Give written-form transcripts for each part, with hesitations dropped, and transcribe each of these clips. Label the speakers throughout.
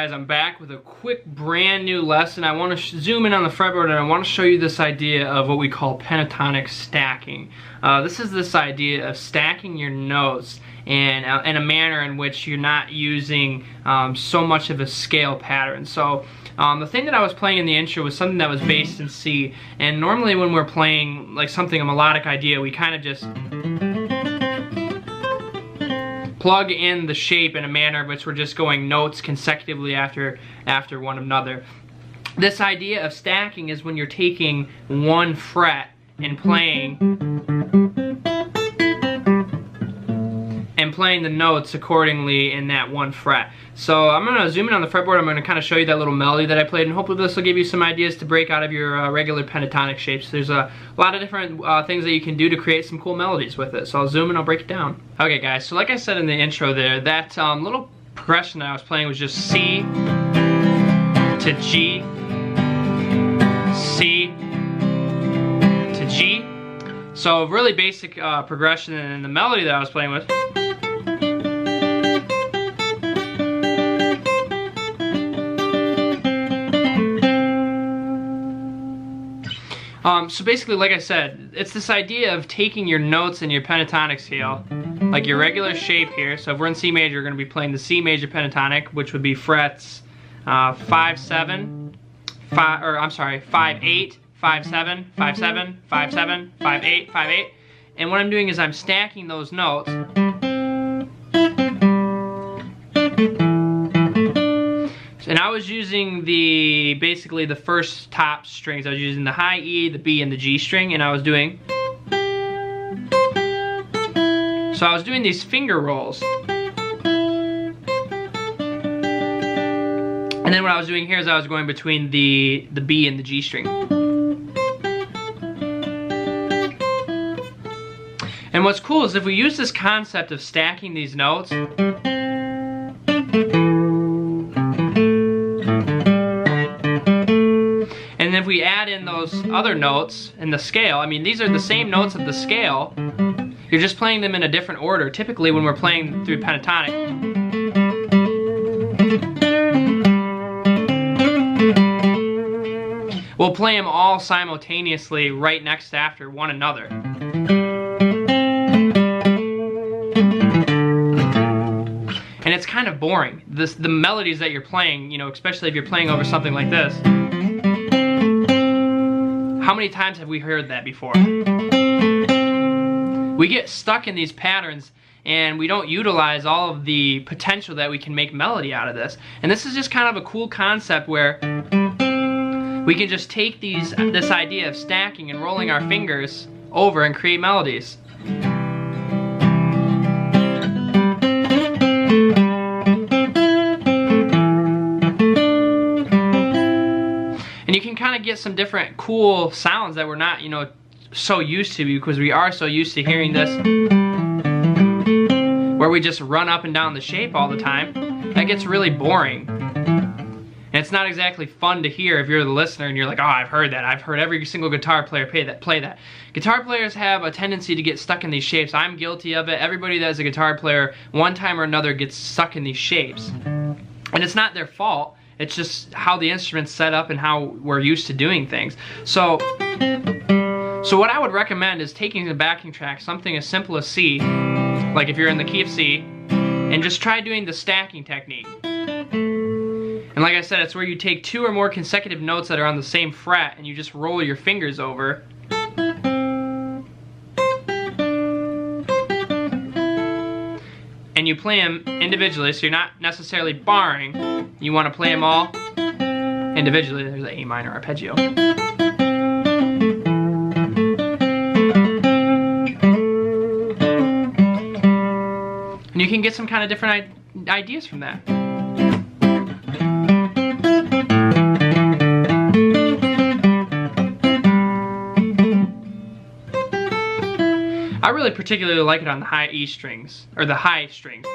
Speaker 1: guys, I'm back with a quick brand new lesson. I want to zoom in on the fretboard and I want to show you this idea of what we call pentatonic stacking. This is this idea of stacking your notes and in a manner in which you're not using so much of a scale pattern. So the thing that I was playing in the intro was something that was based in C, and normally when we're playing like something, a melodic idea, we kind of just plug in the shape in a manner in which we're just going notes consecutively after one another. This idea of stacking is when you're taking one fret and playing the notes accordingly in that one fret. So I'm going to zoom in on the fretboard. I'm going to kind of show you that little melody that I played, and hopefully this will give you some ideas to break out of your regular pentatonic shapes. There's a lot of different things that you can do to create some cool melodies with it. So I'll zoom and I'll break it down. Okay guys, so like I said in the intro there, that little progression that I was playing was just C to G, C to G. So really basic progression, and the melody that I was playing with so basically, like I said, it's this idea of taking your notes in your pentatonic scale, like your regular shape here. So if we're in C major, we're going to be playing the C major pentatonic, which would be frets 5, 7, 5, or I'm sorry, 5, 8, 5, 7, 5, 7, 5, 7, 5, 8, 5, 8. And what I'm doing is I'm stacking those notes. And I was using basically the first top strings. I was using the high E, the B, and the G string, and I was doing. So I was doing these finger rolls. And then what I was doing here is I was going between the B and the G string. And what's cool is if we use this concept of stacking these notes, and if we add in those other notes in the scale, I mean, these are the same notes of the scale, you're just playing them in a different order. Typically when we're playing through pentatonic, we'll play them all simultaneously right next after one another. And it's kind of boring. The melodies that you're playing, you know, especially if you're playing over something like this. How many times have we heard that before? We get stuck in these patterns and we don't utilize all of the potential that we can make melody out of this. And this is just kind of a cool concept where we can just take this idea of stacking and rolling our fingers over and create melodies. And you can kind of get some different cool sounds that we're not, you know, so used to, because we are so used to hearing this where we just run up and down the shape all the time. That gets really boring. And it's not exactly fun to hear if you're the listener and you're like, oh, I've heard that. I've heard every single guitar player play that. Guitar players have a tendency to get stuck in these shapes. I'm guilty of it. Everybody that is a guitar player, one time or another, gets stuck in these shapes. And it's not their fault. It's just how the instrument's set up and how we're used to doing things. So what I would recommend is taking the backing track, something as simple as C, like if you're in the key of C, and just try doing the stacking technique. And like I said, it's where you take 2 or more consecutive notes that are on the same fret and you just roll your fingers over. And you play them individually, so you're not necessarily barring. You want to play them all individually. There's the A minor arpeggio. And you can get some kind of different ideas from that. I really particularly like it on the high E strings, or the high strings.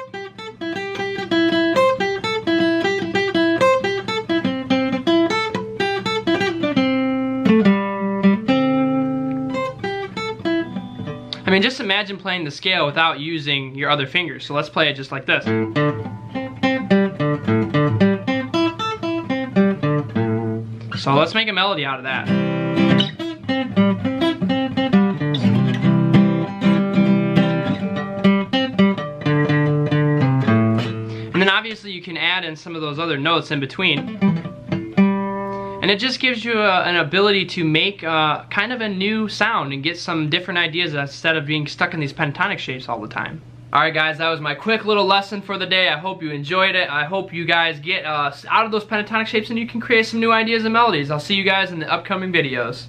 Speaker 1: I mean, just imagine playing the scale without using your other fingers. So let's play it just like this. So let's make a melody out of that. And then obviously you can add in some of those other notes in between. And it just gives you an ability to make kind of a new sound and get some different ideas instead of being stuck in these pentatonic shapes all the time. Alright guys, that was my quick little lesson for the day. I hope you enjoyed it. I hope you guys get out of those pentatonic shapes and you can create some new ideas and melodies. I'll see you guys in the upcoming videos.